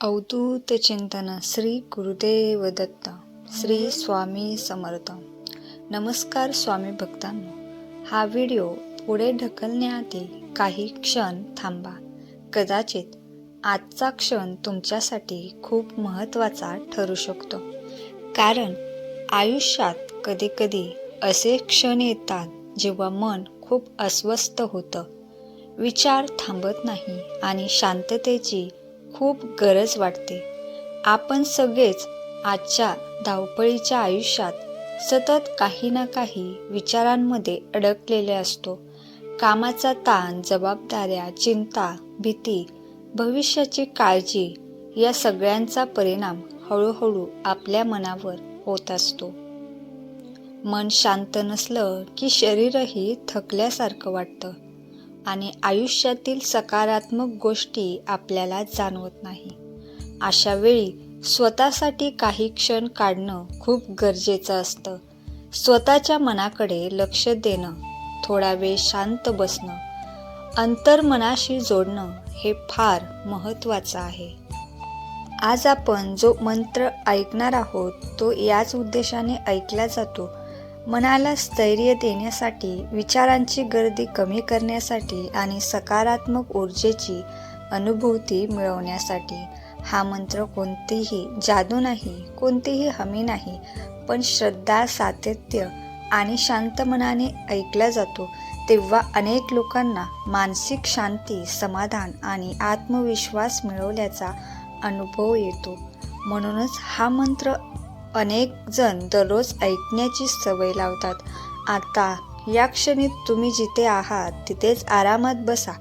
अवधूत चिंतन श्री गुरुदेव दत्त. श्री स्वामी समर्थ. नमस्कार स्वामी भक्तांनो. हा व्हिडिओ पुढे ढकलण्याआधी काही क्षण थांबा. कदाचित आजचा क्षण तुमच्यासाठी खूप महत्त्वाचा ठरू शकतो. कारण आयुष्यात कधीकधी असे क्षण येतात जेव्हा मन खूप अस्वस्थ होतं, विचार थांबत नाही आणि शांततेची खूप गरज वाटते. आपण सगळेच आजच्या धावपळीच्या आयुष्यात सतत काही ना काही विचारांमध्ये अडकलेले असतो. कामाचा ताण, जबाबदाऱ्या, चिंता, भीती, भविष्याची काळजी या सगळ्यांचा परिणाम हळूहळू आपल्या मनावर होत असतो. मन शांत नसलं की शरीरही थकल्यासारखं वाटतं आणि आयुष्यातील सकारात्मक गोष्टी आपल्याला जाणवत नाही. अशा वेळी स्वतःसाठी काही क्षण काढणं खूप गरजेचं असतं. स्वतःच्या मनाकडे लक्ष देणं, थोडा वेळ शांत बसणं, अंतर्मनाशी जोडणं हे फार महत्त्वाचं आहे. आज आपण जो मंत्र ऐकणार आहोत तो याच उद्देशाने ऐकला जातो. मनाला स्थैर्य देण्यासाठी, विचारांची गर्दी कमी करण्यासाठी आणि सकारात्मक ऊर्जेची अनुभूती मिळवण्यासाठी. हा मंत्र कोणतीही जादू नाही, कोणतीही हमी नाही, पण श्रद्धा, सातत्य आणि शांत मनाने ऐकला जातो तेव्हा अनेक लोकांना मानसिक शांती, समाधान आणि आत्मविश्वास मिळवल्याचा अनुभव येतो. म्हणूनच हा मंत्र अनेक जण दररोज ऐकण्याची सवय लावतात. आता या क्षणी तुम्ही जिथे आहात तिथेच आरामात बसा.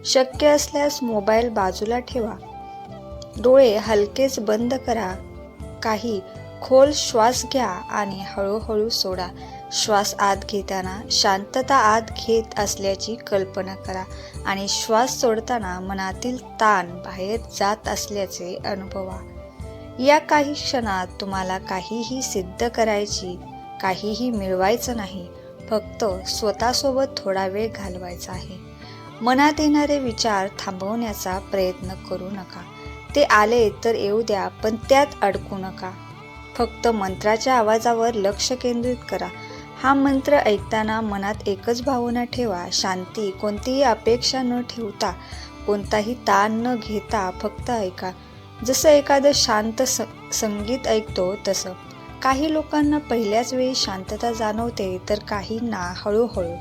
शक्य असल्यास मोबाईल बाजूला ठेवा. डोळे हलकेच बंद करा. काही खोल श्वास घ्या आणि हळूहळू सोडा. श्वास आत घेताना शांतता आत घेत असल्याची कल्पना करा आणि श्वास सोडताना मनातील ताण बाहेर जात असल्याचे अनुभवा. या काही क्षणात तुम्हाला काहीही सिद्ध करायची, काहीही मिळवायचं नाही, फक्त स्वतःसोबत थोडा वेळ घालवायचा आहे. मनात येणारे विचार थांबवण्याचा प्रयत्न करू नका. ते आले तर येऊ द्या, पण त्यात अडकू नका. फक्त मंत्राच्या आवाजावर लक्ष केंद्रित करा. हा मंत्र ऐकताना मनात एकच भावना ठेवा, शांती. कोणतीही अपेक्षा न ठेवता, कोणताही ताण न घेता फक्त ऐका. जसं एखादं शांत संगीत ऐकतो तसं. काही लोकांना पहिल्याच वेळी शांतता जाणवते तर काहींना हळूहळू.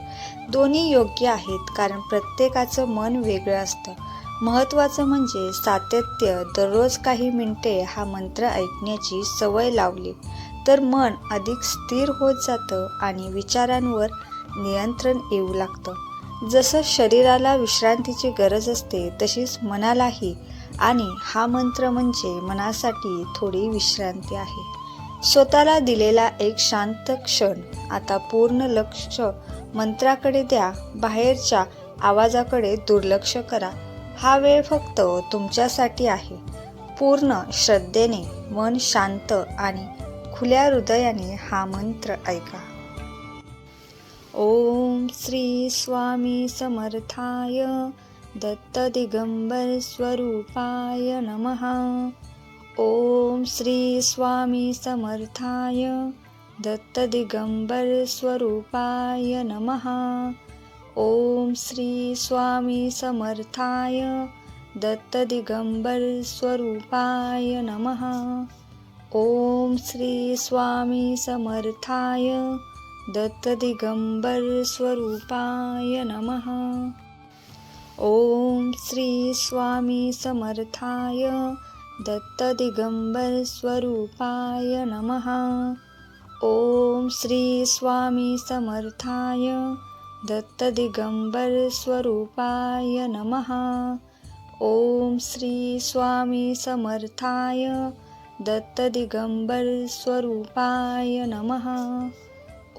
दोन्ही योग्य आहेत, कारण प्रत्येकाचं मन वेगळं असतं. महत्त्वाचं म्हणजे सातत्य. दररोज काही मिनिटे हा मंत्र ऐकण्याची सवय लावली तर मन अधिक स्थिर होत जातं आणि विचारांवर नियंत्रण येऊ लागतं. जसं शरीराला विश्रांतीची गरज असते तशीच मनालाही, आणि हा मंत्र म्हणजे मनासाठी थोडी विश्रांती आहे. स्वतःला दिलेला एक शांत क्षण. आता पूर्ण लक्ष मंत्राकडे द्या. बाहेरच्या आवाजाकडे दुर्लक्ष करा. हा वेळ फक्त तुमच्यासाठी आहे. पूर्ण श्रद्धेने, मन शांत आणि खुल्या हृदयाने हा मंत्र ऐका. ओम श्री स्वामी समर्थाय दत्त दिगंबर स्वरूपाय नमः. ओम श्री स्वामी समर्थाय दत्त दिगंबर स्वरूपाय नमः. ओम श्री स्वामी समर्थाय दत्त दिगंबर स्वरूपाय नमः. ओम श्री स्वामी समर्थाय दत्त दिगंबर स्वरूपाय नमः. ओम श्री स्वामी समर्थाय दत्त दिगंबर स्वरूपाय नमः. ओम श्री स्वामी समर्थाय दत्त दिगंबर स्वरूपाय नमः. ओम श्री स्वामी समर्थाय दत्त दिगंबर स्वरूपाय नमः.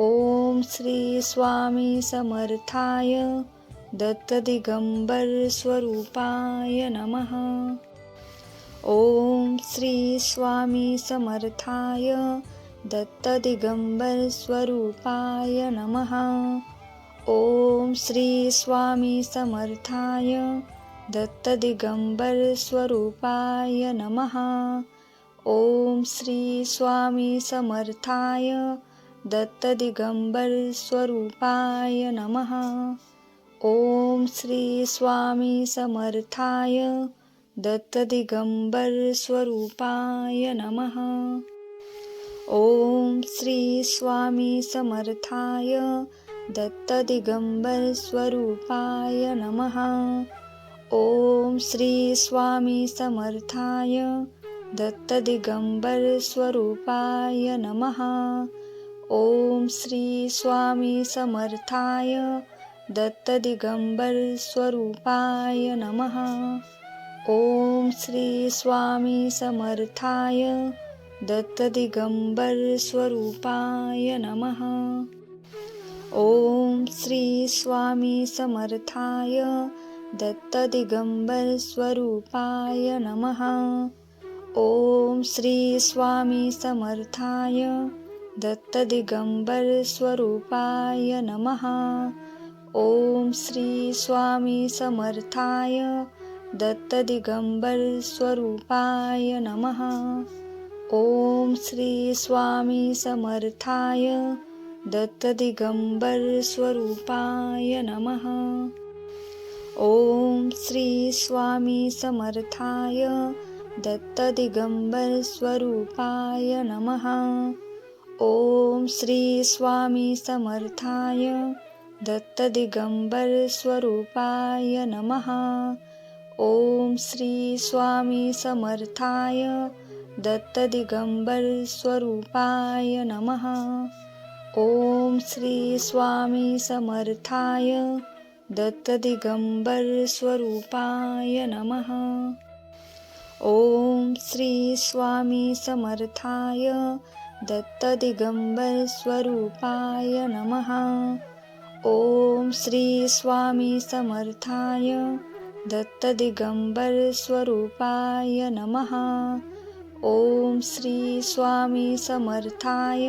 ओम श्री स्वामी समर्थाय दत्त दिगंबर स्वरूपाय नमः. ओम श्री स्वामी समर्थाय दत्त दिगंबर स्वरूपाय नमः. ओम श्री स्वामी समर्थाय दत्तदिगंबर स्वरूपाय नमः। ओम श्री स्वामी समर्थाय दत्तदिगंबर स्वरूपाय नमः। ओम श्री स्वामी समर्थाय दत्तदिगंबर स्वरूपाय नमः। ओम श्री स्वामी समर्थाय दत्तदिगंबर स्वरूपाय नमः। ओम श्री स्वामी समर्थाय दत्तदिगंबर स्वरूपाय नमः। ओम श्री स्वामी समर्थाय दत्तदिगंबर स्वरूपाय नमः। ओम श्री स्वामी समर्थाय दत्तदिगंबर स्वरूपाय नमः। ओम श्री स्वामी समर्थाय दत्तदिगंबर स्वरूपाय नमः। ओम श्री स्वामी समर्थाय दत्तदिगंबर स्वरूपाय नमः। ओम श्री स्वामी समर्थाय दत्तदिगंबर स्वरूपाय नमः। ओम श्री स्वामी समर्थाय दत्तदिगंबर स्वरूपाय नमः। ओम श्री स्वामी समर्थाय दत्तदिगंबर स्वरूपाय नमः। ओम श्री स्वामी समर्थाय दत्तदिगंबर स्वरूपाय नमः। ओम श्री स्वामी समर्थाय दत्तदिगंबर स्वरूपाय नमः। ओम श्री स्वामी समर्थाय दत्तदिगंबर स्वरूपाय नमः। ओम श्री स्वामी समर्थाय दत्तदिगंबर स्वरूपाय नमः। ओम श्री स्वामी समर्थाय दत्तदिगंबर स्वरूपाय नमः। ओम श्री स्वामी समर्थाय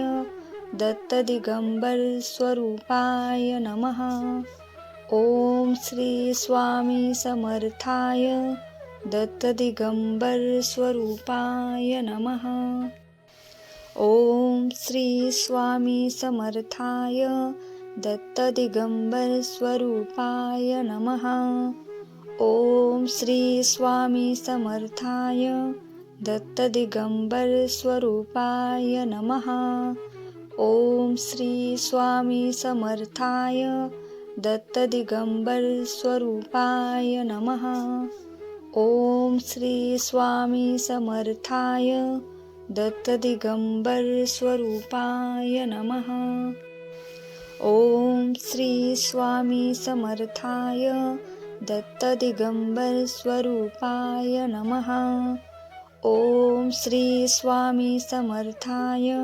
दत्तदिगंबर स्वरूपाय नमः। ओम श्री स्वामी समर्थाय दत्तदिगंबर स्वरूपाय नमः। ओम श्री स्वामी समर्थाय दत्तदिगंबर स्वरूपाय नमः। ओम श्री स्वामी समर्थाय दत्तदिगंबर स्वरूपाय नमः। ओम श्री स्वामी समर्थाय दत्तदिगंबर स्वरूपाय नमः। ओम श्री स्वामी समर्थाय दत्तदिगंबर स्वरूपाय नमः। ओम श्री स्वामी समर्थाय दत्तदिगंबर स्वरूपाय नमः। ओम श्री स्वामी समर्थाय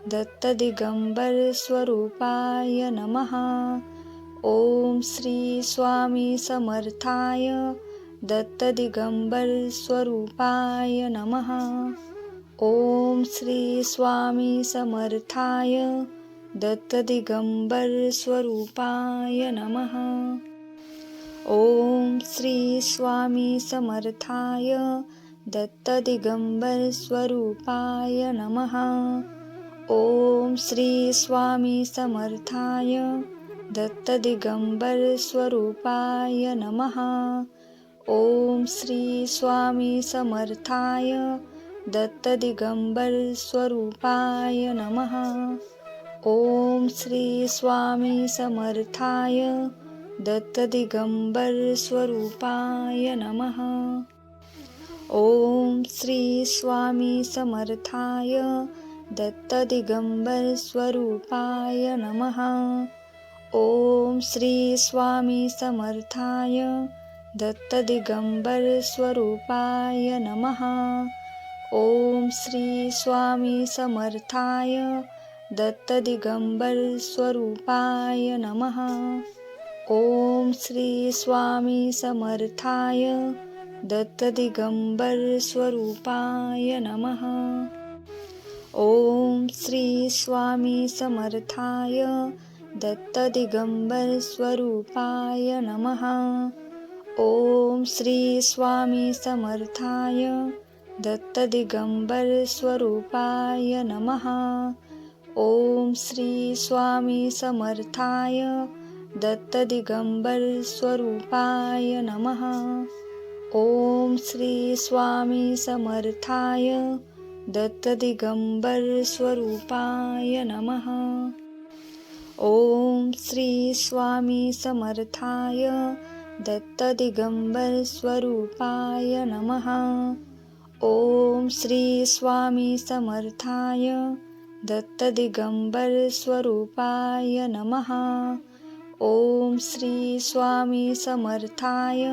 दत्तदिगंबर स्वरूपाय नमः। ओम श्री स्वामी समर्थाय दत्तदिगंबर स्वरूपाय नमः। ओम श्री स्वामी समर्थाय दत्तदिगंबर स्वरूपाय नमः। ओम श्री स्वामी समर्थाय दत्तदिगंबर स्वरूपाय नमः। ओम श्री स्वामी समर्थाय दत्तदिगंबर स्वरूपाय नमः। ओम श्री स्वामी समर्थाय दत्तदिगंबर स्वरूपाय नमः। ओम श्री स्वामी समर्थाय दत्तदिगंबर स्वरूपाय नमः। ओम श्री स्वामी समर्थाय दत्तदिगंबर स्वरूपाय नमः। ओम श्री स्वामी समर्थाय दत्तदिगंबर स्वरूपाय नमः। ओम श्री स्वामी समर्थाय दत्तदिगंबर स्वरूपाय नमः। ओम श्री स्वामी समर्थाय दत्तदिगंबर स्वरूपाय नमः। ओम श्री स्वामी समर्थाय दत्तदिगंबर स्वरूपाय नमः। ओम श्री स्वामी समर्थाय दत्त दिगंबर स्वरूपाय नमः। ओम श्री स्वामी समर्थाय दत्त दिगंबर स्वरूपाय नमः। ओम श्री स्वामी समर्थाय दत्त दिगंबर स्वरूपाय नमः। ओम श्री स्वामी समर्थाय दत्त दिगंबर स्वरूपाय नमः। ओम श्री स्वामी समर्थाय दत्त दिगंबर स्वरूपाय नमः। ओम श्री स्वामी समर्थाय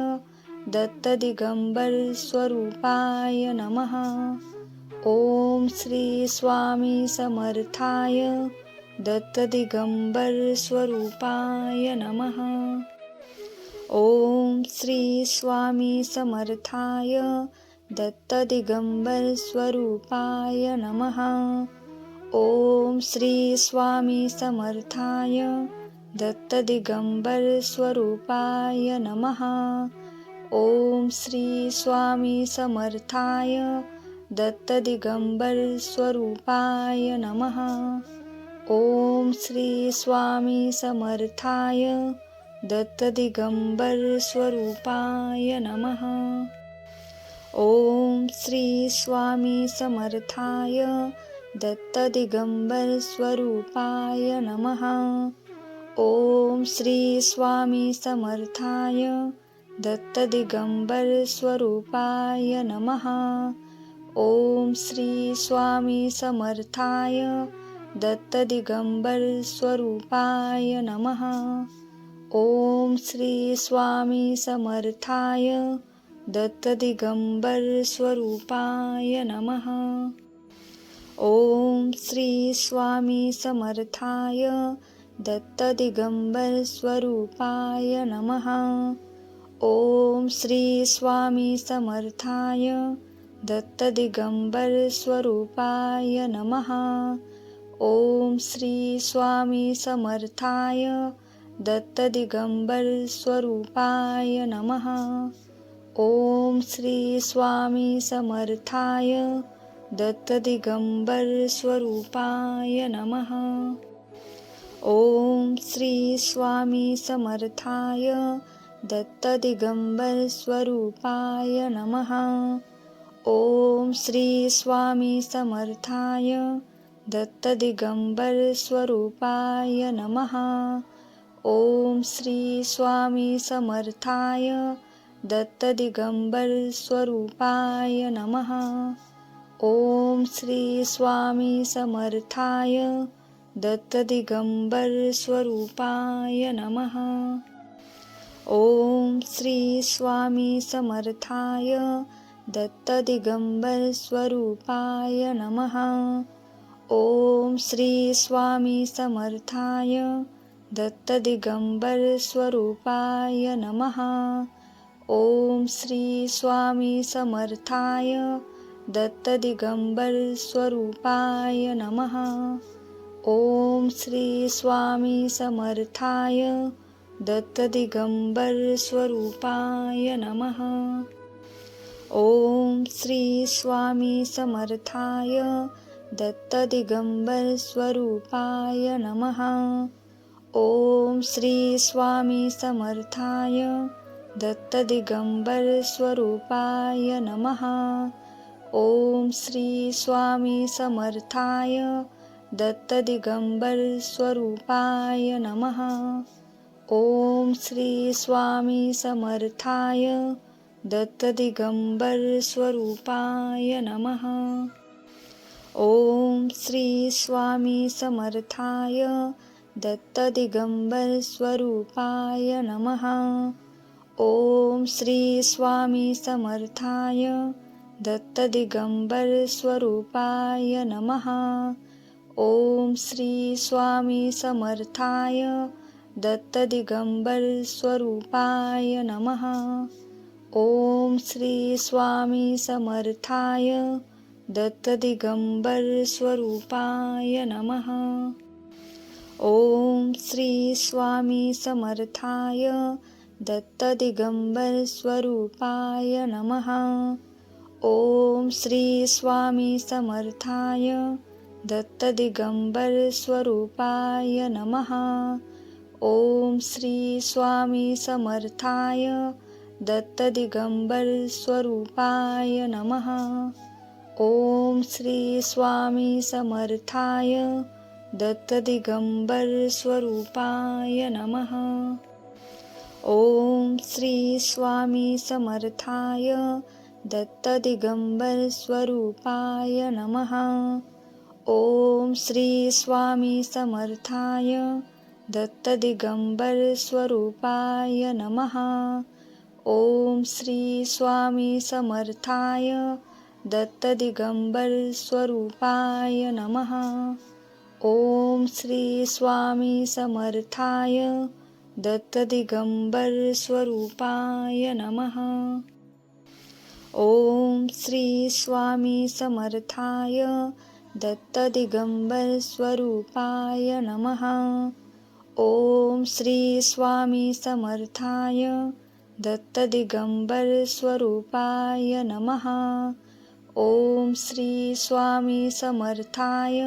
दत्त दिगंबर स्वरूपाय नमः। ओम श्री स्वामी समर्थाय दत्त दिगंबर स्वरूपाय नमः। ओम श्री स्वामी समर्थाय दत्त दिगंबर स्वरूपाय नमः। ओम श्री स्वामी समर्थाय दत्त दिगंबर स्वरूपाय नमः। ओम श्री स्वामी समर्थाय दत्त दिगंबर स्वरूपाय नमः। ओम श्री स्वामी समर्थाय दत्त दिगंबर स्वरूपाय नमः। ओम श्री स्वामी समर्थाय दत्त दिगंबर स्वरूपाय नमः। ओम श्री स्वामी समर्थाय दत्त दिगंबर स्वरूपाय नमः। ओम श्री स्वामी समर्थाय दत्त दिगंबर स्वरूपाय नमः। ओम श्री स्वामी समर्थाय दत्त दिगंबर स्वरूपाय नमः। ओम श्री स्वामी समर्थाय दत्त दिगंबर स्वरूपाय नमः। ओम श्री स्वामी समर्थाय दत्त दिगंबर स्वरूपाय नमः। ओम श्री स्वामी समर्थाय दत्त दिगंबर स्वरूपाय नमः। ओम श्री स्वामी समर्थाय दत्त दिगंबर स्वरूपाय नमः। ओम श्री स्वामी समर्थाय दत्त दिगंबर स्वरूपाय नमः। ओम श्री स्वामी समर्थाय दत्त दिगंबर स्वरूपाय नमः। ओम श्री स्वामी समर्थाय दत्त दिगंबर स्वरूपाय नमः। ओम श्री स्वामी समर्थाय दत्त दिगंबर स्वरूपाय नमः। ओम श्री स्वामी समर्थाय दत्त दिगंबर स्वरूपाय नमः। ओम श्री स्वामी समर्थाय दत्त दिगंबर स्वरूपाय नमः। ओम श्री स्वामी समर्थाय दत्त दिगंबर स्वरूपाय नमः। ओम श्री स्वामी समर्थाय दत्त दिगंबर स्वरूपाय नमः। ओम श्री स्वामी समर्थाय दत्त दिगंबर स्वरूपाय नमः। ओम श्री स्वामी समर्थाय दत्त दिगंबर स्वरूपाय नमः। ओम श्री स्वामी समर्थाय दत्त दिगंबर स्वरूपाय नमः। ओम श्री स्वामी समर्थाय दत्त दिगंबर स्वरूपाय नमः। ओम श्री स्वामी समर्थाय दत्त दिगंबर स्वरूपाय नमः। ओम श्री स्वामी समर्थाय दत्त दिगंबर स्वरूपाय नमः। ओम श्री स्वामी समर्थाय दत्त दिगंबर स्वरूपाय नमः। ओम श्री स्वामी समर्थाय दत्त दिगंबर स्वरूपाय नमः। ओम श्री स्वामी समर्थाय दत्तदिगम्बर स्वरूपाय नमः। ओम श्री स्वामी समर्थाय दत्तदिगम्बर स्वरूपाय नमः। ओम श्री स्वामी समर्थाय दत्तदिगम्बर स्वरूपाय नमः। ओम श्री स्वामी समर्थाय दत्तदिगम्बर स्वरूपाय नमः। ओम श्री स्वामी समर्थाय दत्तदिगम्बर स्वरूपाय नमः। ओम श्री स्वामी समर्थाय दत्तदिगम्बर स्वरूपाय नमः। ओम श्री स्वामी समर्थाय दत्तदिगम्बर स्वरूपाय नमः। ओम श्री स्वामी समर्थाय दत्तदिगम्बर स्वरूपाय नमः। ओम श्री स्वामी समर्थाय दत्तदिगम्बर स्वरूपाय नमः। ओम श्री स्वामी समर्थाय दत्तदिगम्बर स्वरूपाय नमः। ओम श्री स्वामी समर्थाय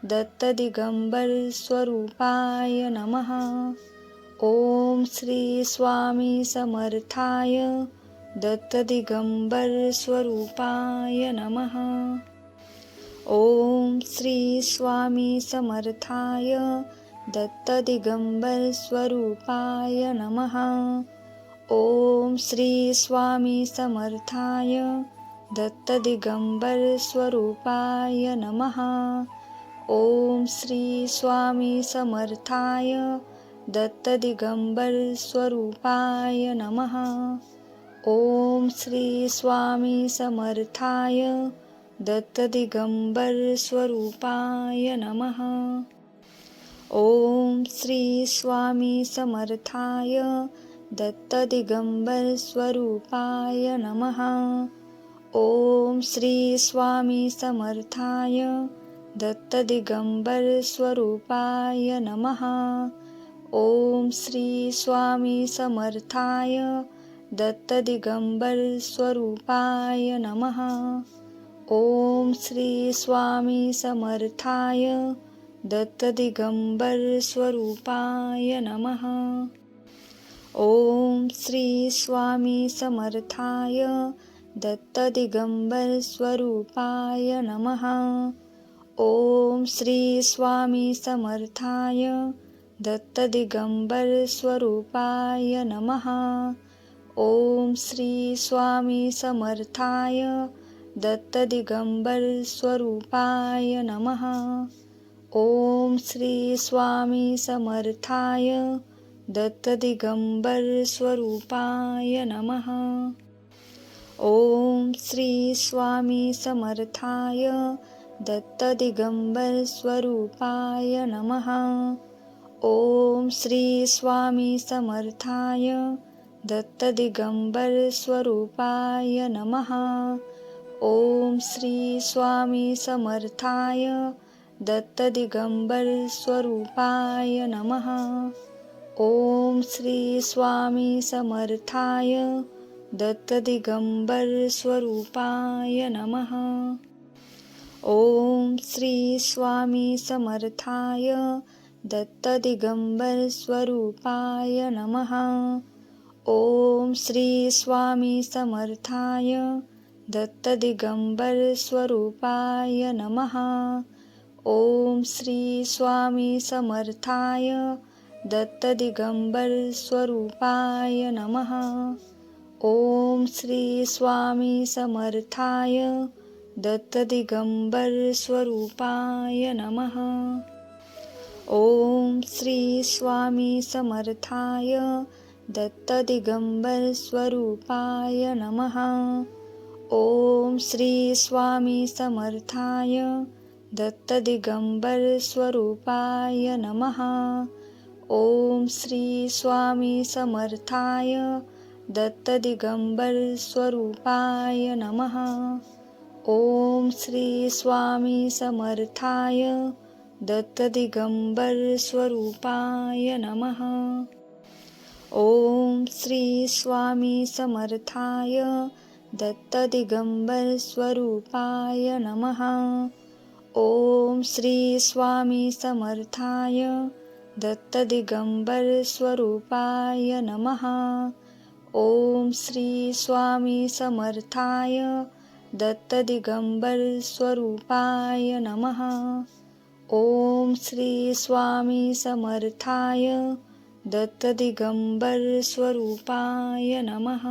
दत्तदिगम्बर स्वरूपाय नमः। ओम श्री स्वामी समर्थाय दत्तदिगम्बर स्वरूपाय नमः। ओम श्री स्वामी समर्थाय दत्तदिगम्बर स्वरूपाय नमः। ओम श्री स्वामी समर्थाय दत्तदिगम्बर स्वरूपाय नमः। ओम श्री स्वामी समर्थाय दत्तदिगम्बर स्वरूपाय नमः। ओम श्री स्वामी समर्थाय दत्तदिगम्बर स्वरूपाय नमः। ओम श्री स्वामी समर्थाय दत्तदिगम्बर स्वरूपाय नमः। ओम श्री स्वामी समर्थाय दत्तदिगम्बर स्वरूपाय नमः। ओम श्री स्वामी समर्थाय दत्तदिगम्बर स्वरूपाय नमः। ओम श्री स्वामी समर्थाय दत्तदिगम्बर स्वरूपाय नमः। ओम श्री स्वामी समर्थाय दत्तदिगम्बर स्वरूपाय नमः। ओम श्री स्वामी समर्थाय दत्तदिगम्बर स्वरूपाय नमः। ओम श्री स्वामी समर्थाय दत्तदिगम्बर स्वरूपाय नमः। ओम श्री स्वामी समर्थाय दत्तदिगम्बर स्वरूपाय नमः। ओम श्री स्वामी समर्थाय दत्तदिगम्बर स्वरूपाय नमः। ओम श्री स्वामी समर्थाय दत्तदिगम्बर स्वरूपाय नमः। ओम श्री स्वामी समर्थाय दत्तदिगम्बर स्वरूपाय नमः। ओम श्री स्वामी समर्थाय दत्तदिगम्बर स्वरूपाय नमः। ओम श्री स्वामी समर्थाय दत्तदिगम्बर स्वरूपाय नमः। ओम श्री स्वामी समर्थाय दत्तदिगम्बर स्वरूपाय नमः। ओम श्री स्वामी समर्थाय दत्तदिगम्बर स्वरूपाय नमः। ओम श्री स्वामी समर्थाय दत्तदिगम्बर स्वरूपाय नमः। ओम श्री स्वामी समर्थाय दत्तदिगम्बर स्वरूपाय नमः। ओम श्री स्वामी समर्थाय दत्तदिगम्बर स्वरूपाय नमः। ओम श्री स्वामी समर्थाय दत्तदिगम्बर स्वरूपाय नमः। ओम श्री स्वामी समर्थाय दत्तदिगम्बर स्वरूपाय नमः। ओम श्री स्वामी समर्थाय दत्त दिगंबर स्वरूपाय नमः. ओम श्री स्वामी समर्थाय दत्त दिगंबर स्वरूपाय नमः. ओम श्री स्वामी समर्थाय दत्त दिगंबर स्वरूपाय नमः. ओम श्री स्वामी समर्थाय दत्त दिगंबर स्वरूपाय नमः.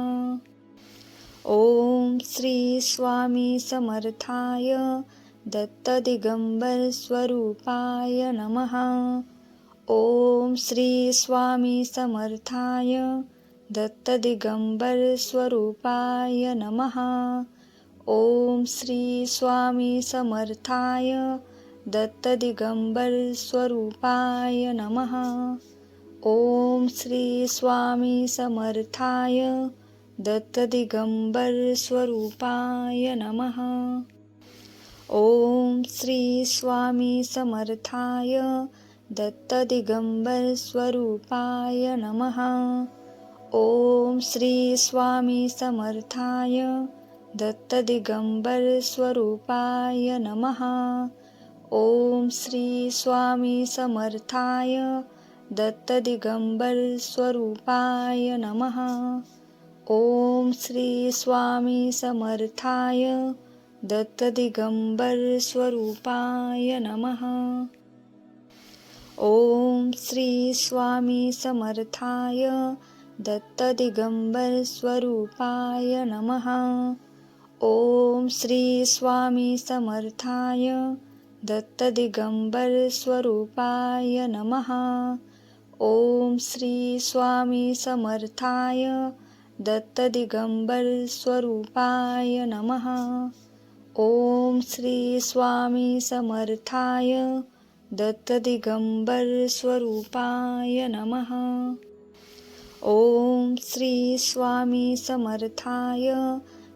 ओम श्री स्वामी समर्थाय दत्त दिगंबर स्वरूपाय नमः. ओम श्री स्वामी समर्थाय दत्त दिगंबर स्वरूपाय नमः. ओम श्री स्वामी समर्थाय दत्त दिगंबर स्वरूपाय नमः. ओम श्री स्वामी समर्थाय दत्त दिगंबर स्वरूपाय नमः. ओम श्री स्वामी समर्थाय दत्त दिगंबर स्वरूपाय नमः. ओम श्री स्वामी समर्थाय दत्त दिगंबर स्वरूपाय नमः. ओम श्री स्वामी समर्थाय दत्त दिगंबर स्वरूपाय नमः. ओम श्री स्वामी समर्थाय दत्त दिगंबर स्वरूपाय नमः. ओम श्री स्वामी समर्थाय दत्त दिगंबर स्वरूपाय नमः. ओम श्री स्वामी समर्थाय दत्त दिगंबर स्वरूपाय नमः. ओम श्री स्वामी समर्थाय दत्त दिगंबर स्वरूपाय नमः. ओम श्री स्वामी समर्थाय दत्त दिगंबर स्वरूपाय नमः. ओम श्री स्वामी समर्थाय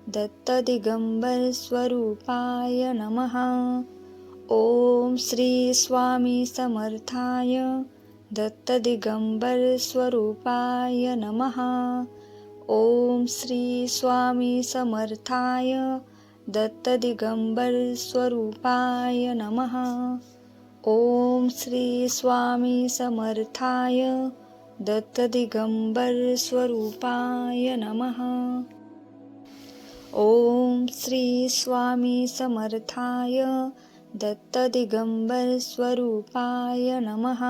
दत्त दिगंबर स्वरूपाय नमः. ओम श्री स्वामी समर्थाय दत्त दिगंबर स्वरूपाय नमः. ओम श्री स्वामी समर्थाय दत्त दिगंबर स्वरूपाय नमः. ओम श्री स्वामी समर्थाय दत्त दिगंबर स्वरूपाय नमः. ओम श्री स्वामी समर्थाय दत्त दिगंबर स्वरूपाय नमः.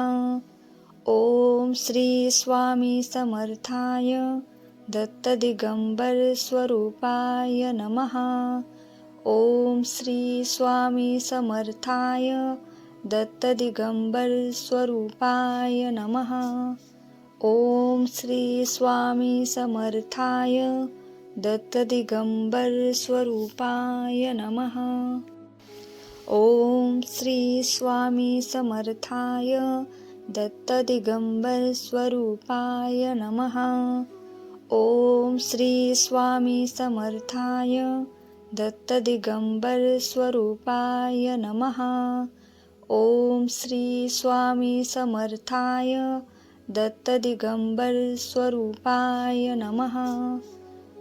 ओम श्री स्वामी समर्थाय दत्त दिगंबर स्वरूपाय नमः. ओम श्री स्वामी समर्थाय दत्त दिगंबर स्वरूपाय नमः. ओम श्री स्वामी समर्थाय दत्त दिगंबर स्वरूपाय नमः. ओम श्री स्वामी समर्थाय दत्त दिगंबर स्वरूपाय नमः. ओम श्री स्वामी समर्थाय दत्त दिगंबर स्वरूपाय नमः. ओम श्री स्वामी समर्थाय दत्त दिगंबर स्वरूपाय नमः.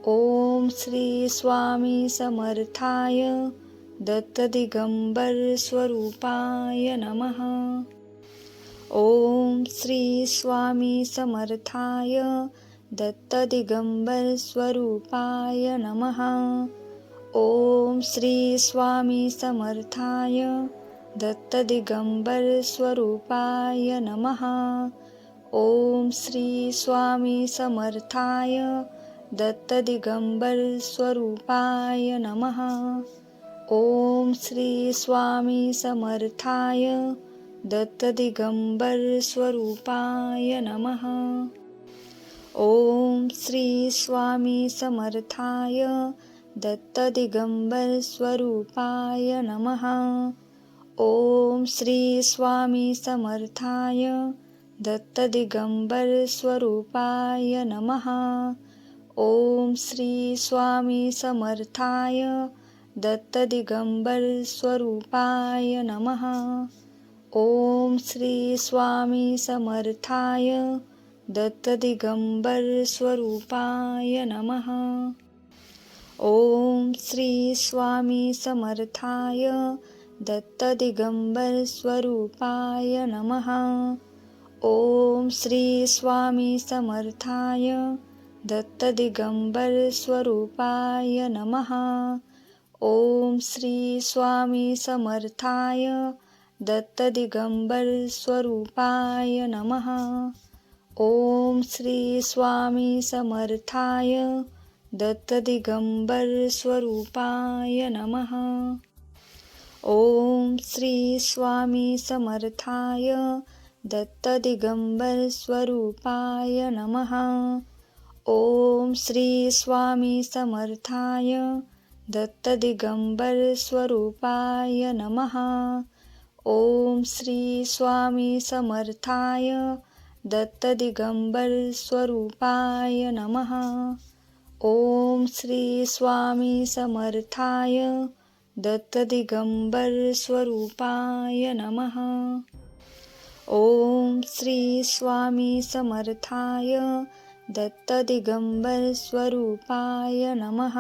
ओम श्री स्वामी समर्थाय दत्त दिगंबर स्वरूपाय नमः. ओम श्री स्वामी समर्थाय दत्त दिगंबर स्वरूपाय नमः. ओम श्री स्वामी समर्थाय दत्त दिगंबर स्वरूपाय नमः. ओम श्री स्वामी समर्थाय दत्त दिगंबर स्वरूपाय नमः. ओम श्री स्वामी समर्थाय दत्त दिगंबर स्वरूपाय नमः. ओम श्री स्वामी समर्थाय दत्त दिगंबर स्वरूपाय नमः. ओम श्री स्वामी समर्थाय दत्त दिगंबर स्वरूपाय नमः. ओम श्री स्वामी समर्थाय दत्त दिगंबर स्वरूपाय नमः. ओम श्री स्वामी समर्थाय दत्तदिगंबर स्वरूपाय नमः. ओम श्री स्वामी समर्थाय दत्तदिगंबर स्वरूपाय नमः. ओम श्री स्वामी समर्थाय दत्तदिगंबर स्वरूपाय नमः. ओम श्री स्वामी समर्थाय दत्तदिगंबर स्वरूपाय नमः. ओम श्री स्वामी समर्थाय दत्तदिगंबर स्वरूपाय नमः. ओम श्री स्वामी समर्थाय दत्तदिगंबर स्वरूपाय नमः. ओम श्री स्वामी समर्थाय दत्तदिगंबर स्वरूपाय नमः. ओम श्री स्वामी समर्थाय दत्तदिगंबर स्वरूपाय नमः. ओम श्री स्वामी समर्थाय दत्तदिगंबर स्वरूपाय नमः. ओम श्री स्वामी समर्थाय दत्तदिगंबर स्वरूपाय नमः.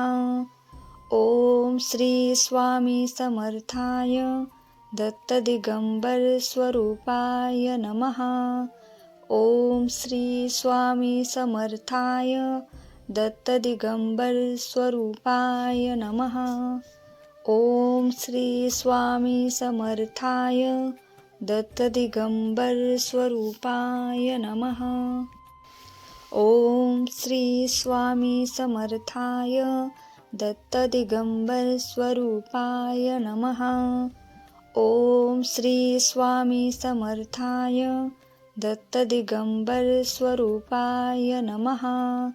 ओम श्री स्वामी समर्थाय दत्तदिगंबर स्वरूपाय नमः. ओम श्री स्वामी समर्थाय दत्तदिगंबर स्वरूपाय नमः. ओम श्री स्वामी समर्थाय दत्तदिगंबर स्वरूपाय नमः. ओम श्री स्वामी समर्थाय दत्तदिगंबर स्वरूपाय नमः. ओम श्री स्वामी समर्थाय दत्तदिगंबर स्वरूपाय नमः.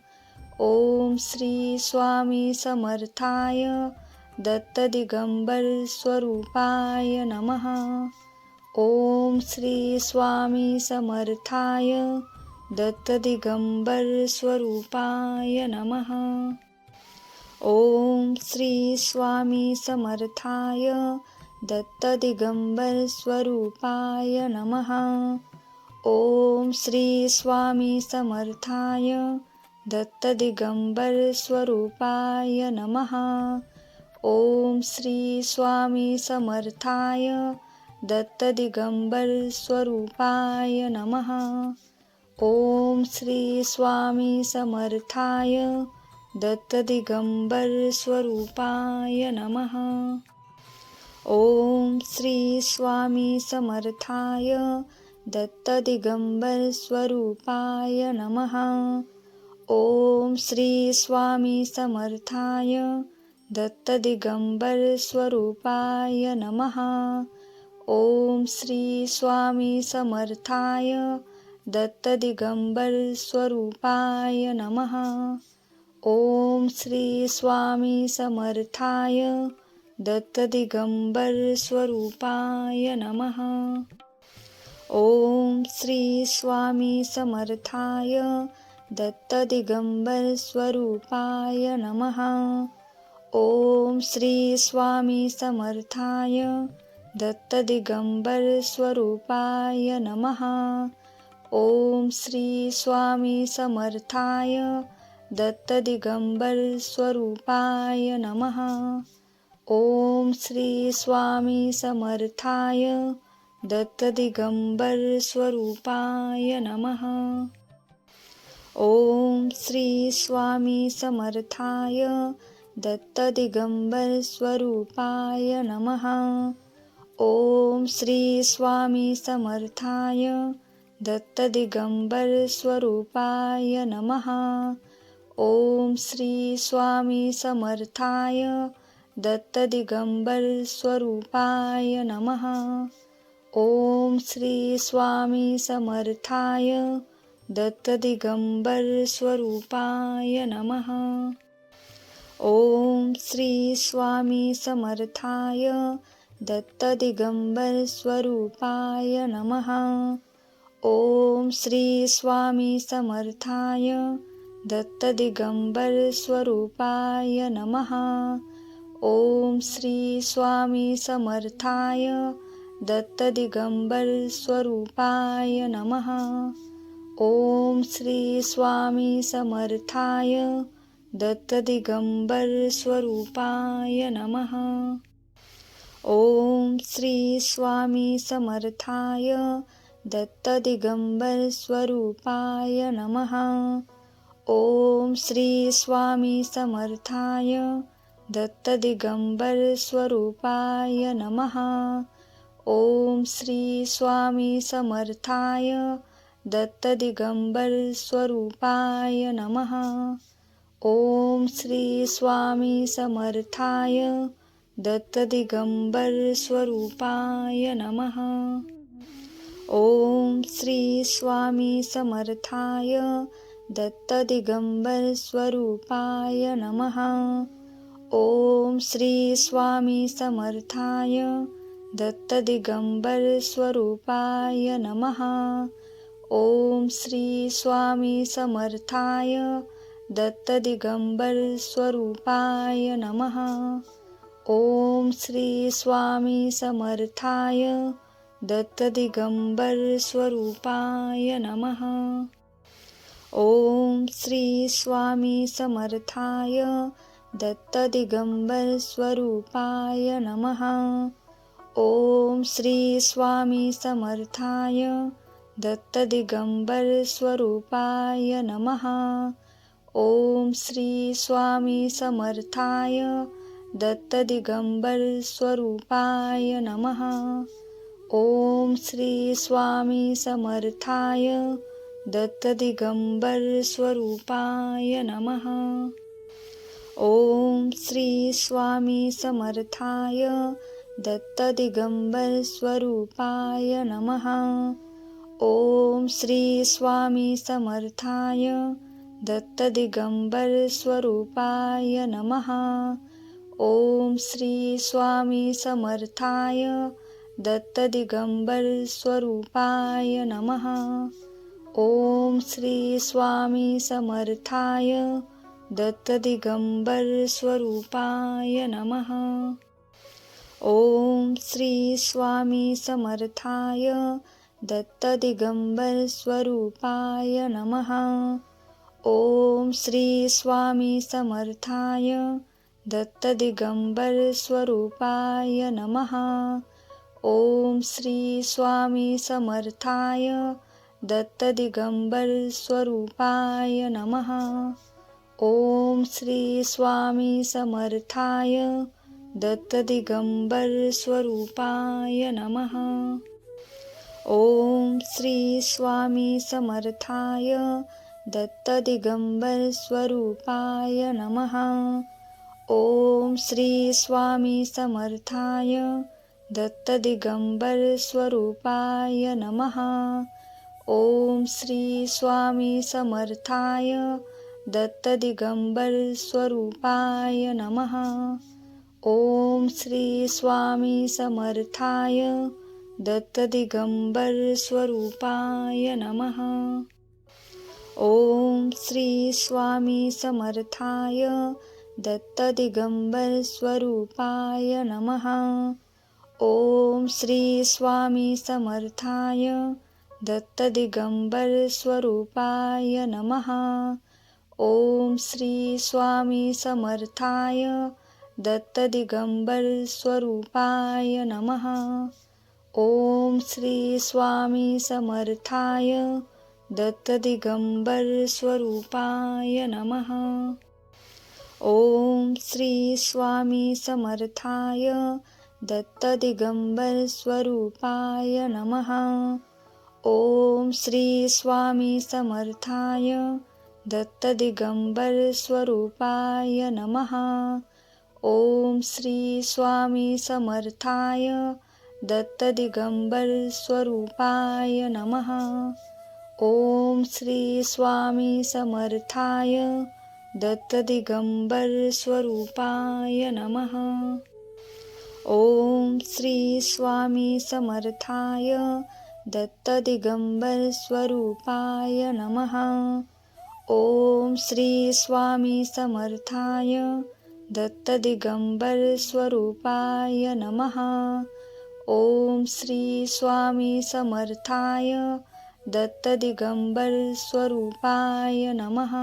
ओम श्री स्वामी समर्थाय दत्तदिगंबर स्वरूपाय नमः. ओम श्री स्वामी समर्थाय दत्तदिगंबर स्वरूपाय नमः. ओम श्री स्वामी समर्थाय दत्तदिगंबर स्वरूपाय नमः. ओम श्री स्वामी समर्थाय दत्तदिगंबर स्वरूपाय नमः. ओम श्री स्वामी समर्थाय दत्तदिगंबर स्वरूपाय नमः. ओम श्री स्वामी समर्थाय दत्तदिगंबर स्वरूपाय नमः. ओम श्री स्वामी समर्थाय दत्तदिगंबर स्वरूपाय नमः. ओम श्री स्वामी समर्थाय दत्तदिगंबर स्वरूपाय नमः. ओम श्री स्वामी समर्थाय दत्तदिगंबर स्वरूपाय नमः. ओम श्री स्वामी समर्थाय दत्तदिगंबर स्वरूपाय नमः. ओम श्री स्वामी समर्थाय दत्तदिगंबर स्वरूपाय नमः. ओम श्री स्वामी समर्थाय दत्तदिगंबर स्वरूपाय नमः. ओम श्री स्वामी समर्थाय दत्तदिगंबर स्वरूपाय नमः. ओम श्री स्वामी समर्थाय दत्तदिगंबर स्वरूपाय नमः. ओम श्री स्वामी समर्थाय दत्तदिगंबर स्वरूपाय नमः. ओम श्री स्वामी समर्थाय दत्तदिगंबर स्वरूपाय नमः. ओम श्री स्वामी समर्थाय दत्तदिगंबर स्वरूपाय नमः. ओम श्री स्वामी समर्थाय दत्तदिगंबर स्वरूपाय नमः. ओम श्री स्वामी समर्थाय दत्तदिगंबर स्वरूपाय नमः. ओम श्री स्वामी समर्थाय दत्तदिगंबर स्वरूपाय नमः. ओम श्री स्वामी समर्थाय दत्तदिगंबर स्वरूपाय नमः. ओम श्री स्वामी समर्थाय दत्त दिगंबर स्वरूपाय नमः। ओम श्री स्वामी समर्थाय दत्त दिगंबर स्वरूपाय नमः। ओम श्री स्वामी समर्थाय दत्त दिगंबर स्वरूपाय नमः। ओम श्री स्वामी समर्थाय दत्त दिगंबर स्वरूपाय नमः। ओम श्री स्वामी समर्थाय दत्त दिगंबर स्वरूपाय नमः। ओम श्री स्वामी समर्थाय दत्त दिगंबर स्वरूपाय नमः। ओम श्री स्वामी समर्थाय दत्त दिगंबर स्वरूपाय नमः। ओम श्री स्वामी समर्थाय दत्त दिगंबर स्वरूपाय नमः। ओम श्री स्वामी समर्थाय दत्त दिगंबर स्वरूपाय नमः। ओम श्री स्वामी समर्थाय दत्त दिगंबर स्वरूपाय नमः। ओम श्री स्वामी समर्थाय दत्त दिगंबर स्वरूपाय नमः। ओम श्री स्वामी समर्थाय दत्त दिगंबर स्वरूपाय नमः। ओम श्री स्वामी समर्थाय दत्त दिगंबर स्वरूपाय नमः। ओम श्री स्वामी समर्थाय दत्त दिगंबर स्वरूपाय नमः। ओम श्री स्वामी समर्थाय दत्त दिगंबर स्वरूपाय नमः। ओम श्री स्वामी समर्थाय दत्त दिगंबर स्वरूपाय नमः। ओम श्री स्वामी समर्थाय दत्त दिगंबर स्वरूपाय नमः। ओम श्री स्वामी समर्थाय दत्त दिगंबर स्वरूपाय नमः। ओम श्री स्वामी समर्थाय दत्त दिगंबर स्वरूपाय नमः। ओम श्री स्वामी समर्थाय दत्त दिगंबर स्वरूपाय नमः। ओम श्री स्वामी समर्थाय दत्त दिगंबर स्वरूपाय नमः। ओम श्री स्वामी समर्थाय दत्त दिगंबर स्वरूपाय नमः। ओम श्री स्वामी समर्थाय दत्त दिगंबर स्वरूपाय नमः। ओम श्री स्वामी समर्थाय दत्त दिगंबर स्वरूपाय नमः। ओम श्री स्वामी समर्थाय दत्त दिगंबर स्वरूपाय नमः। ओम श्री स्वामी समर्थाय दत्त दिगंबर स्वरूपाय नमः। ओम श्री स्वामी समर्थाय दत्त दिगंबर स्वरूपाय नमः। ओम श्री स्वामी समर्थाय दत्त दिगंबर स्वरूपाय नमः। ओम श्री स्वामी समर्थाय दत्त दिगंबर स्वरूपाय नमः। ओम श्री स्वामी समर्थाय दत्त दिगंबर स्वरूपाय नमः। ओम श्री स्वामी समर्थाय दत्त दिगंबर स्वरूपाय नमः। ओम श्री स्वामी समर्थाय दत्त दिगंबर स्वरूपाय नमः। ओम श्री स्वामी समर्थाय दत्त दिगंबर स्वरूपाय नमः। ओम श्री स्वामी समर्थाय दत्त दिगंबर स्वरूपाय नमः। ओम श्री स्वामी समर्थाय दत्त दिगंबर स्वरूपाय नमः। ओम श्री स्वामी समर्थाय दत्तदिगंबर स्वरूपाय नमः.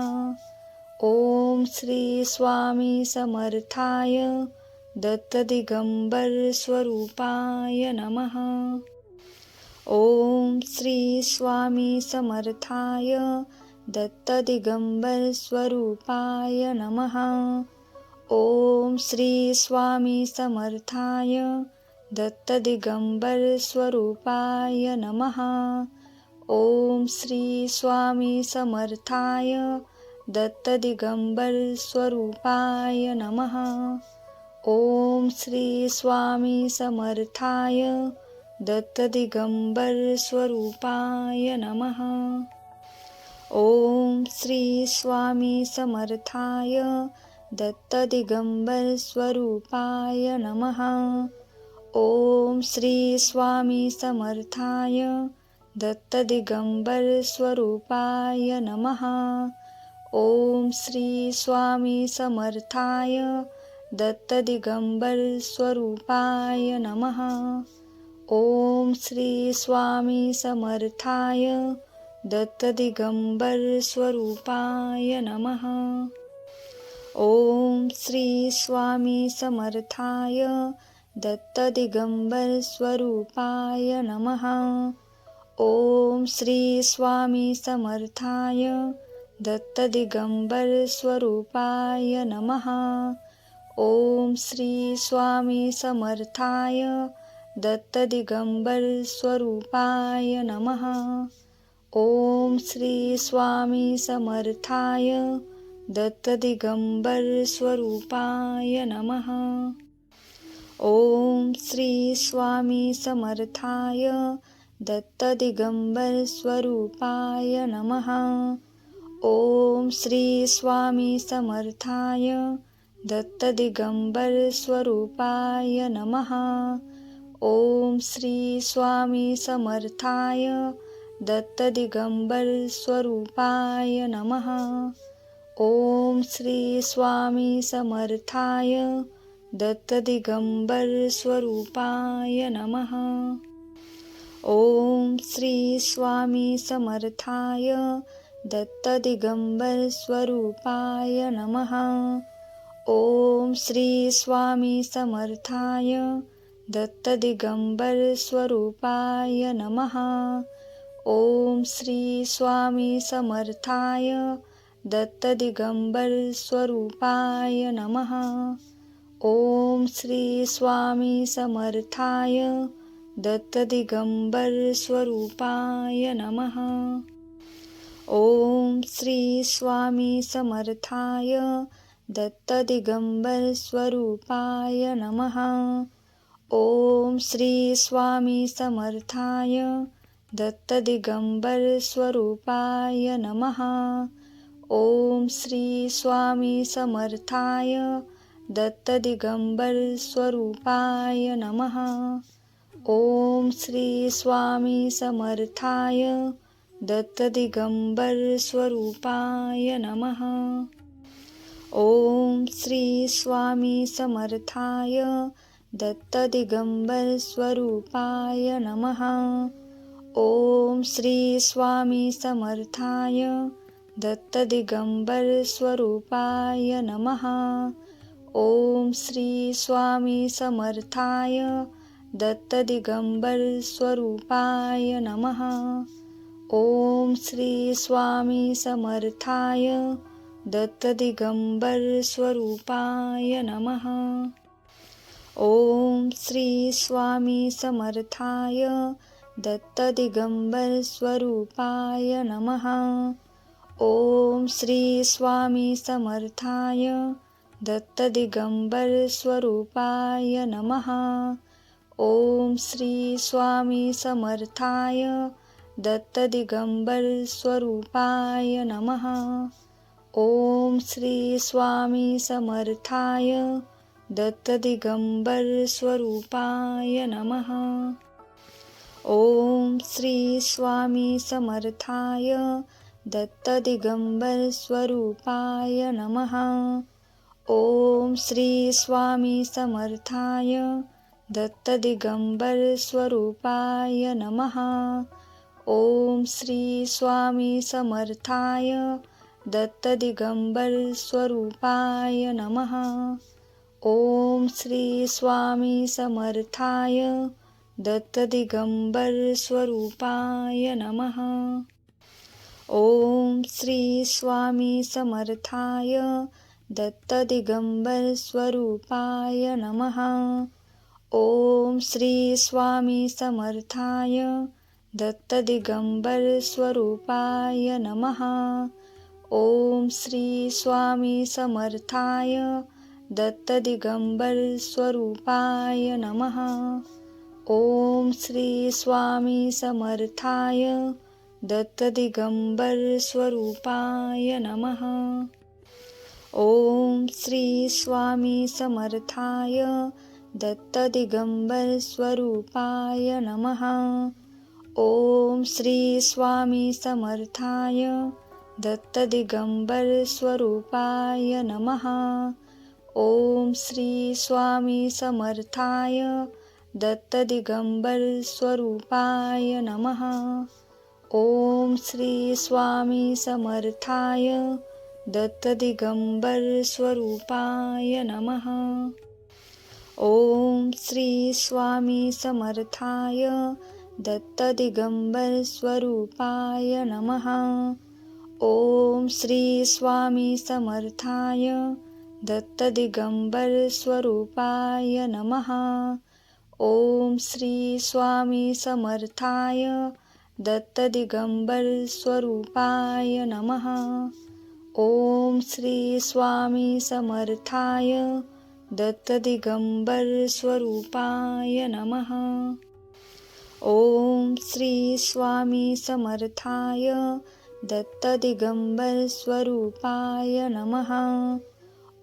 ओम श्री स्वामी समर्थाय दत्तदिगंबर स्वरूपाय नमः. ओम श्री स्वामी समर्थाय दत्तदिगंबर स्वरूपाय नमः. ओम श्री स्वामी समर्थाय दत्तदिगंबर स्वरूपाय नमः. ओम श्री स्वामी समर्थाय दत्तदिगंबर स्वरूपाय नमः. ओम श्री स्वामी समर्थाय दत्तदिगंबर स्वरूपाय नमः. ओम श्री स्वामी समर्थाय दत्तदिगंबर स्वरूपाय नमः. ओम श्री स्वामी समर्थाय दत्तदिगंबर स्वरूपाय नमः. ओम श्री स्वामी समर्थाय दत्तदिगंबर स्वरूपाय नमः. ओम श्री स्वामी समर्थाय दत्तदिगंबर स्वरूपाय नमः. ओम श्री स्वामी समर्थाय दत्तदिगंबर स्वरूपाय नमः. ओम श्री स्वामी समर्थाय दत्तदिगंबर स्वरूपाय नमः. ओम श्री स्वामी समर्थाय दत्तदिगंबर स्वरूपाय नमः. ओम श्री स्वामी समर्थाय दत्तदिगंबर स्वरूपाय नमः. ओम श्री स्वामी समर्थाय दत्तदिगंबर स्वरूपाय नमः. ओम श्री स्वामी समर्थाय दत्तदिगंबर स्वरूपाय नमः. ओम श्री स्वामी समर्थाय दत्तदिगंबर स्वरूपाय नमः. ओम श्री स्वामी समर्थाय दत्तदिगंबर स्वरूपाय नमः. ओम श्री स्वामी समर्थाय दत्तदिगंबर स्वरूपाय नमः. ओम श्री स्वामी समर्थाय दत्तदिगंबर स्वरूपाय नमः. ओम श्री स्वामी समर्थाय दत्तदिगंबर स्वरूपाय नमः. ओम श्री स्वामी समर्थाय दत्तदिगंबर स्वरूपाय नमः. ओम श्री स्वामी समर्थाय दत्तदिगंबर स्वरूपाय नमः. ओम श्री स्वामी समर्थाय दत्तदिगंबर स्वरूपाय नमः. ओम श्री स्वामी समर्थाय दत्तदिगंबर स्वरूपाय नमः. ओम श्री स्वामी समर्थाय दत्तदिगंबर स्वरूपाय नमः. ओम श्री स्वामी समर्थाय दत्तदिगंबर स्वरूपाय नमः. ओम श्री स्वामी समर्थाय दत्तदिगंबर स्वरूपाय नमः. ओम श्री स्वामी समर्थाय दत्तदिगंबर स्वरूपाय नमः. ओम श्री स्वामी समर्थाय दत्तदिगंबर स्वरूपाय नमः. ओम श्री स्वामी समर्थाय दत्तदिगंबर स्वरूपाय नमः. ओम श्री स्वामी समर्थाय दत्तदिगंबर स्वरूपाय नमः. ओम श्री स्वामी समर्थाय दत्तदिगंबर स्वरूपाय नमः. ओम श्री स्वामी समर्थाय दत्तदिगंबर स्वरूपाय नमः. ओम श्री स्वामी समर्थाय दत्तदिगंबर स्वरूपाय नमः. ओम श्री स्वामी समर्थाय दत्तदिगंबर स्वरूपाय नमः. ओम श्री स्वामी समर्थाय दत्त दिगंबर स्वरूपाय नमः. ओम श्री स्वामी समर्थाय दत्त दिगंबर स्वरूपाय नमः. ओम श्री स्वामी समर्थाय दत्त दिगंबर स्वरूपाय नमः. ओम श्री स्वामी समर्थाय दत्त दिगंबर स्वरूपाय नमः. ओम श्री स्वामी समर्थाय दत्त दिगंबर स्वरूपाय नमः. ओम श्री स्वामी समर्थाय दत्त दिगंबर स्वरूपाय नमः. ओम श्री स्वामी समर्थाय दत्त दिगंबर स्वरूपाय नमः. ओम श्री स्वामी समर्थाय दत्त दिगंबर स्वरूपाय नमः. ओम श्री स्वामी समर्थाय दत्त दिगंबर स्वरूपाय नमः. ओम श्री स्वामी समर्थाय दत्त दिगंबर स्वरूपाय नमः. ओम श्री स्वामी समर्थाय दत्त दिगंबर स्वरूपाय नमः. ओम श्री स्वामी समर्थाय दत्त दिगंबर स्वरूपाय नमः. ओम श्री स्वामी समर्थाय दत्त दिगंबर स्वरूपाय नमः. ओम श्री स्वामी समर्थाय दत्त दिगंबर स्वरूपाय नमः. ओम श्री स्वामी समर्थाय दत्त दिगंबर स्वरूपाय नमः.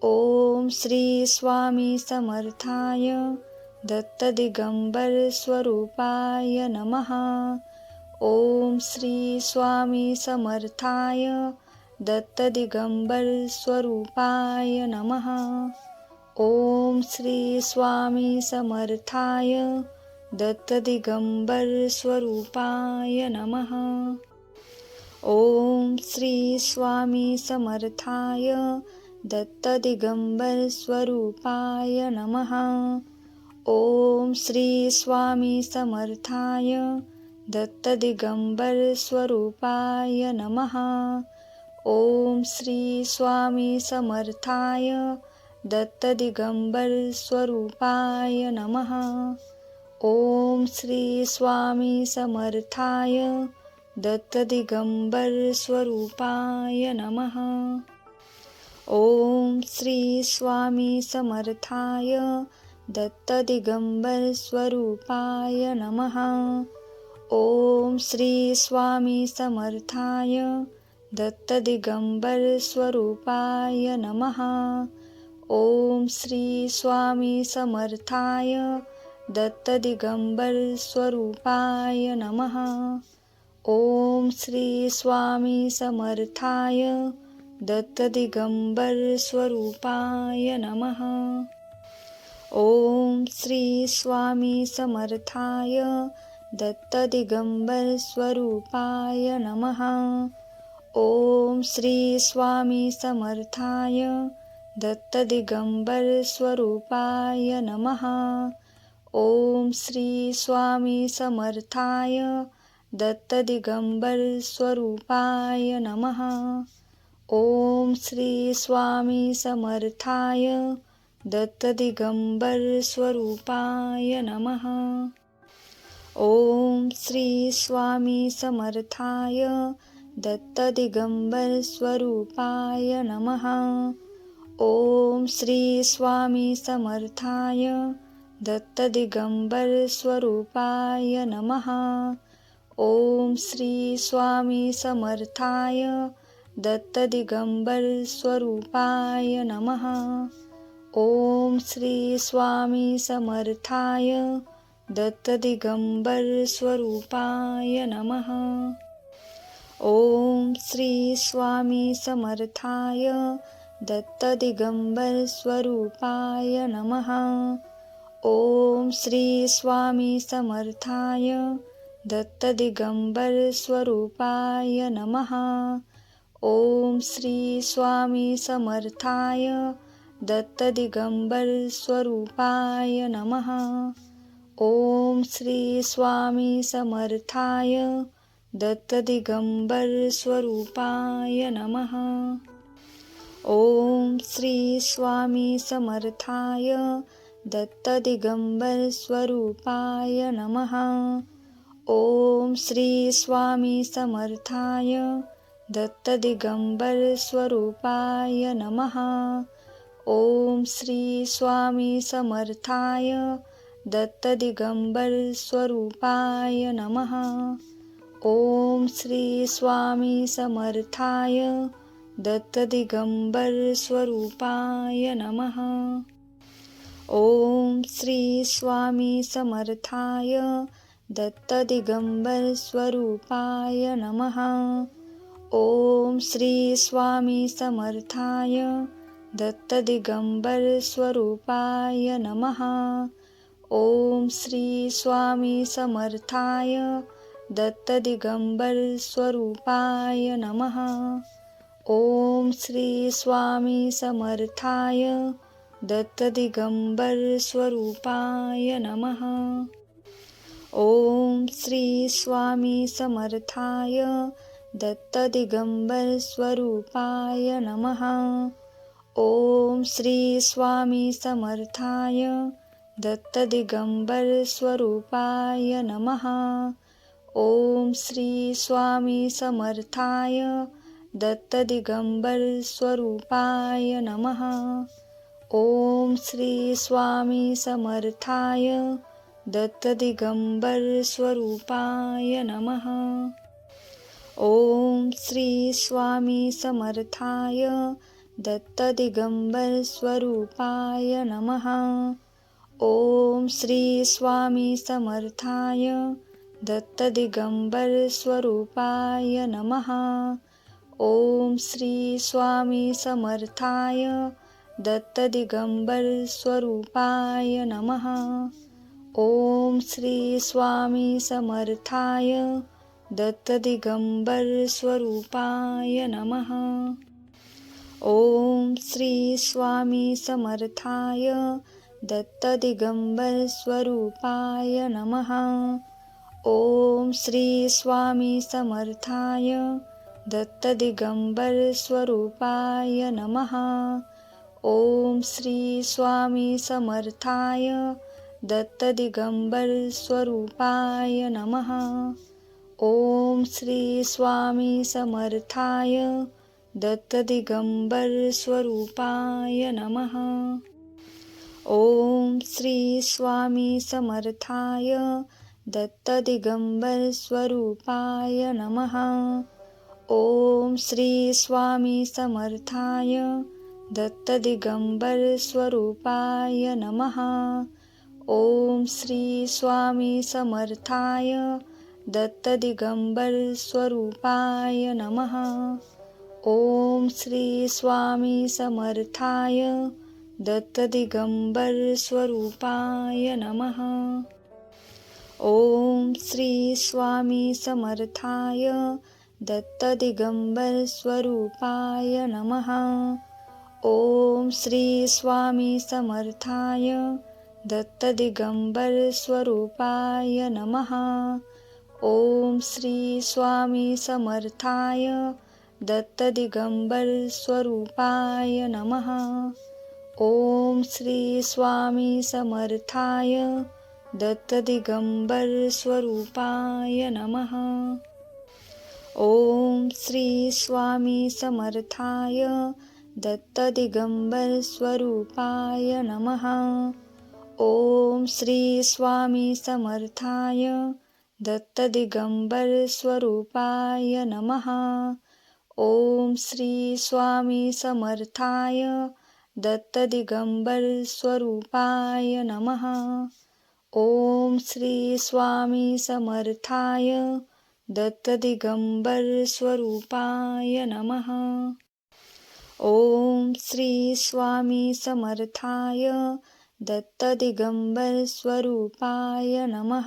ओम श्री स्वामी समर्थाय दत्त दिगंबर स्वरूपाय नमः. ओम श्री स्वामी समर्थाय दत्त दिगंबर स्वरूपाय नमः. ओम श्री स्वामी समर्थाय दत्त दिगंबर स्वरूपाय नमः. ओम श्री स्वामी समर्थाय दत्त दिगंबर स्वरूपाय नमः. ओम श्री स्वामी समर्थाय दत्त दिगंबर स्वरूपाय नमः. ओम श्री स्वामी समर्थाय दत्त दिगंबर स्वरूपाय नमः. ओम श्री स्वामी समर्थाय दत्त दिगंबर स्वरूपाय नमः. ओम श्री स्वामी समर्थाय दत्त दिगंबर स्वरूपाय नमः. ओम श्री स्वामी समर्थाय दत्त दिगंबर स्वरूपाय नमः. ओम श्री स्वामी समर्थाय दत्त दिगंबर स्वरूपाय नमः. ओम श्री स्वामी समर्थाय दत्त दिगंबर स्वरूपाय नमः. ओम श्री स्वामी समर्थाय दत्त दिगंबर स्वरूपाय नमः. ओम श्री स्वामी समर्थाय दत्त दिगंबर स्वरूपाय नमः. ओम श्री स्वामी समर्थाय दत्त दिगंबर स्वरूपाय नमः. ओम श्री स्वामी समर्थाय दत्त दिगंबर स्वरूपाय नमः. ओम श्री स्वामी समर्थाय दत्त दिगंबर स्वरूपाय नमः. ओम श्री स्वामी समर्थाय दत्त दिगंबर स्वरूपाय नमः. ओम श्री स्वामी समर्थाय दत्त दिगंबर स्वरूपाय नमः. ओम श्री स्वामी समर्थाय दत्त दिगंबर स्वरूपाय नमः. ओम श्री स्वामी समर्थाय दत्त दिगंबर स्वरूपाय नमः. ओम श्री स्वामी समर्थाय दत्तदिगंबर स्वरूपाय नमः. ओम श्री स्वामी समर्थाय दत्तदिगंबर स्वरूपाय नमः. ओम श्री स्वामी समर्थाय दत्तदिगंबर स्वरूपाय नमः. ओम श्री स्वामी समर्थाय दत्तदिगंबर स्वरूपाय नमः. ओम श्री स्वामी समर्थाय दत्तदिगंबर स्वरूपाय नमः. ओम श्री स्वामी समर्थाय दत्तदिगंबर स्वरूपाय नमः. ओम श्री स्वामी समर्थाय दत्तदिगंबर स्वरूपाय नमः. ओम श्री स्वामी समर्थाय दत्तदिगंबर स्वरूपाय नमः. ओम श्री स्वामी समर्थाय दत्तदिगंबर स्वरूपाय नमः. ओम श्री स्वामी समर्थाय दत्तदिगंबर स्वरूपाय नमः. ओम श्री स्वामी समर्थाय दत्तदिगंबर स्वरूपाय नमः. ओम श्री स्वामी समर्थाय दत्तदिगंबर स्वरूपाय नमः. ओम श्री स्वामी समर्थाय दत्तदिगंबर स्वरूपाय नमः. ओम श्री स्वामी समर्थाय दत्तदिगंबर स्वरूपाय नमः. ओम श्री स्वामी समर्थाय दत्तदिगंबर स्वरूपाय नमः. ओम श्री स्वामी समर्थाय दत्तदिगंबर स्वरूपाय नमः. ओम श्री स्वामी समर्थाय दत्तदिगंबर स्वरूपाय नमः. ओम श्री स्वामी समर्थाय दत्तदिगंबर स्वरूपाय नमः. ओम श्री स्वामी समर्थाय दत्तदिगंबर स्वरूपाय नमः. ओम श्री स्वामी समर्थाय दत्तदिगंबर स्वरूपाय नमः. ओम श्री स्वामी समर्थाय दत्तदिगंबर स्वरूपाय नमः. ओम श्री स्वामी समर्थाय दत्तदिगंबर स्वरूपाय नमः. ओम श्री स्वामी समर्थाय दत्तदिगंबर स्वरूपाय नमः. ओम श्री स्वामी समर्थाय दत्तदिगंबर स्वरूपाय नमः. ओम श्री स्वामी समर्थाय दत्तदिगंबर स्वरूपाय नमः. ओम श्री स्वामी समर्थाय दत्तदिगंबर स्वरूपाय नमः. ओम श्री स्वामी समर्थाय दत्तदिगंबर स्वरूपाय नमः. ओम श्री स्वामी समर्थाय दत्तदिगंबर स्वरूपाय नमः. ओम श्री स्वामी समर्थाय दत्तदिगंबर स्वरूपाय नमः. ओम श्री स्वामी समर्थाय दत्तदिगंबर स्वरूपाय नमः. ओम श्री स्वामी समर्थाय दत्तदिगंबर स्वरूपाय नमः. ओम श्री स्वामी समर्थाय दत्तदिगंबर स्वरूपाय नमः. ओम श्री स्वामी समर्थाय दत्तदिगंबर स्वरूपाय नमः. ओम श्री स्वामी समर्थाय दत्तदिगंबर स्वरूपाय नमः. ओम श्री स्वामी समर्थाय दत्तदिगंबर स्वरूपाय नमः. ओम श्री स्वामी समर्थाय दत्तदिगंबर स्वरूपाय नमः.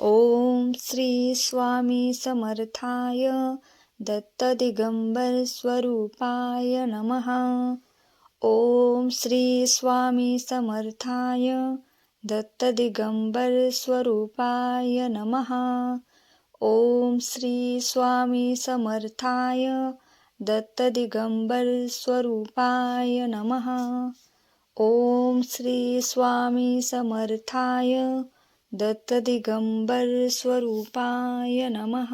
ओम श्री स्वामी समर्थाय दत्त दिगंबर स्वरूपाय नमः. ओम श्री स्वामी समर्थाय दत्त दिगंबर स्वरूपाय नमः. ओम श्री स्वामी समर्थाय दत्त दिगंबर स्वरूपाय नमः. ओम श्री स्वामी समर्थाय दत्त दिगंबर स्वरूपाय नमः.